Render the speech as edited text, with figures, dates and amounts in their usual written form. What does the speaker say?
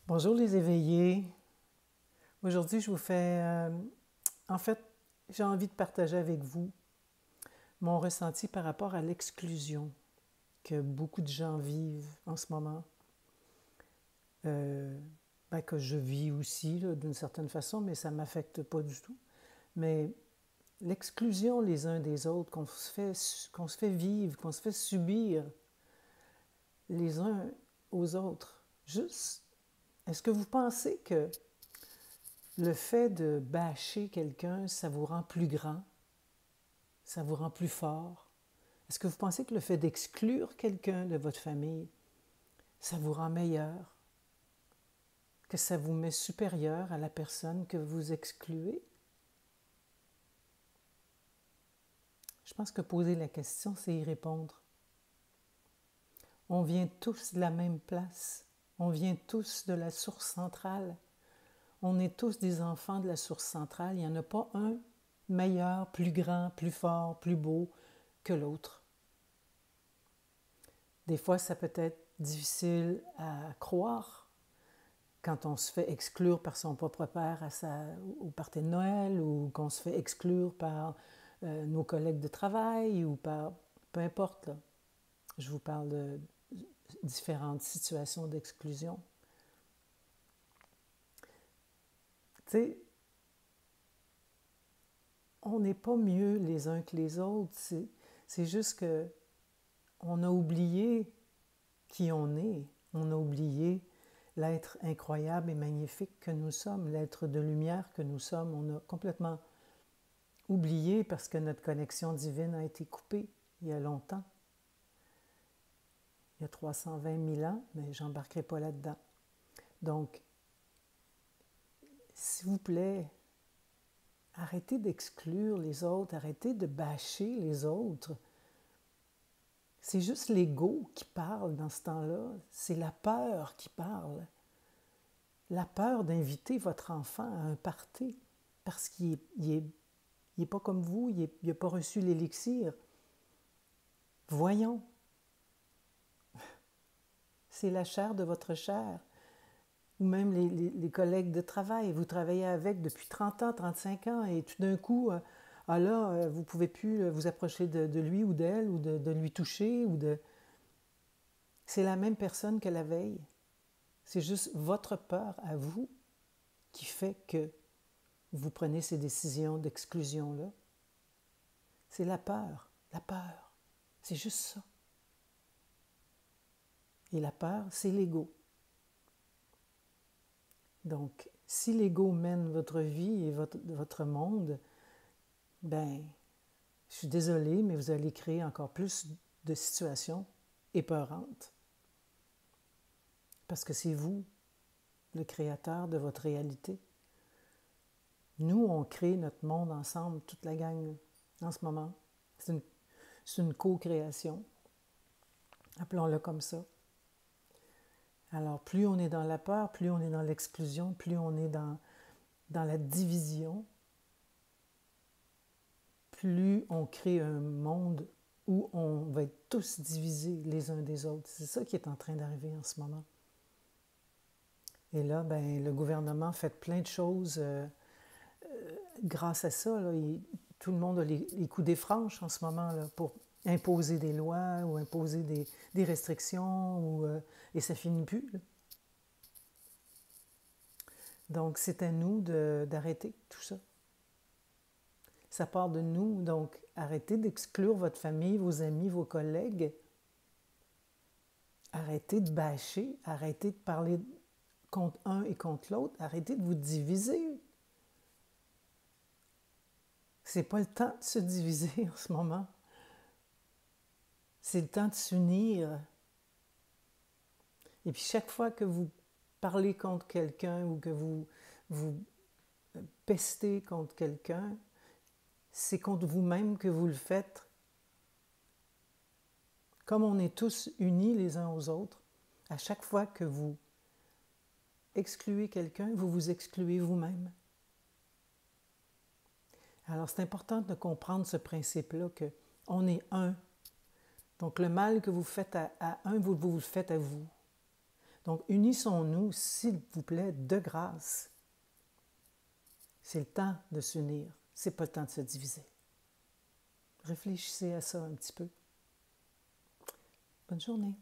Bonjour les éveillés. Aujourd'hui, je vous fais... en fait, j'ai envie de partager avec vous mon ressenti par rapport à l'exclusion que beaucoup de gens vivent en ce moment. Euh, que je vis aussi, d'une certaine façon, mais ça ne m'affecte pas du tout. Mais l'exclusion les uns des autres, qu'on se fait vivre, qu'on se fait subir les uns aux autres. Juste, est-ce que vous pensez que le fait de bâcher quelqu'un, ça vous rend plus grand, ça vous rend plus fort? Est-ce que vous pensez que le fait d'exclure quelqu'un de votre famille, ça vous rend meilleur, que ça vous met supérieur à la personne que vous excluez? Je pense que poser la question, c'est y répondre. On vient tous de la même place, on vient tous de la source centrale. On est tous des enfants de la source centrale. Il n'y en a pas un meilleur, plus grand, plus fort, plus beau que l'autre. Des fois, ça peut être difficile à croire quand on se fait exclure par son propre père au party de Noël ou qu'on se fait exclure par nos collègues de travail ou par... Peu importe, là. Je vous parle de différentes situations d'exclusion. Tu sais, on n'est pas mieux les uns que les autres. C'est juste que on a oublié qui on est. On a oublié l'être incroyable et magnifique que nous sommes, l'être de lumière que nous sommes. On a complètement oublié parce que notre connexion divine a été coupée il y a longtemps. Il y a 320 000 ans, mais je n'embarquerai pas là-dedans. Donc, s'il vous plaît, arrêtez d'exclure les autres, arrêtez de bâcher les autres. C'est juste l'ego qui parle dans ce temps-là. C'est la peur qui parle. La peur d'inviter votre enfant à un party parce qu'il n'est pas comme vous, il n'a pas reçu l'élixir. Voyons. C'est la chair de votre chair. Ou même les collègues de travail. Vous travaillez avec depuis 30 ans, 35 ans et tout d'un coup, vous ne pouvez plus vous approcher de lui ou d'elle ou de lui toucher. C'est la même personne que la veille. C'est juste votre peur à vous qui fait que vous prenez ces décisions d'exclusion-là. C'est la peur. La peur. C'est juste ça. Et la peur, c'est l'ego. Donc, si l'ego mène votre vie et votre monde, ben, je suis désolée, mais vous allez créer encore plus de situations épeurantes. Parce que c'est vous, le créateur de votre réalité. Nous, on crée notre monde ensemble, toute la gang, en ce moment. C'est une co-création. Appelons-le comme ça. Alors, plus on est dans la peur, plus on est dans l'exclusion, plus on est dans la division, plus on crée un monde où on va être tous divisés les uns des autres. C'est ça qui est en train d'arriver en ce moment. Et là, ben, le gouvernement fait plein de choses grâce à ça. Là, tout le monde a les coudées franches en ce moment là, pour imposer des lois ou imposer des restrictions, et ça finit plus. Là. Donc, c'est à nous d'arrêter tout ça. Ça part de nous, donc arrêtez d'exclure votre famille, vos amis, vos collègues. Arrêtez de bâcher, arrêtez de parler contre un et contre l'autre, arrêtez de vous diviser. C'est pas le temps de se diviser en ce moment. C'est le temps de s'unir. Et puis chaque fois que vous parlez contre quelqu'un ou que vous pestez contre quelqu'un, c'est contre vous-même que vous le faites. Comme on est tous unis les uns aux autres, à chaque fois que vous excluez quelqu'un, vous vous excluez vous-même. Alors c'est important de comprendre ce principe-là, qu'on est un. Donc le mal que vous faites à un, vous le faites à vous. Donc, unissons-nous, s'il vous plaît, de grâce. C'est le temps de s'unir. C'est pas le temps de se diviser. Réfléchissez à ça un petit peu. Bonne journée.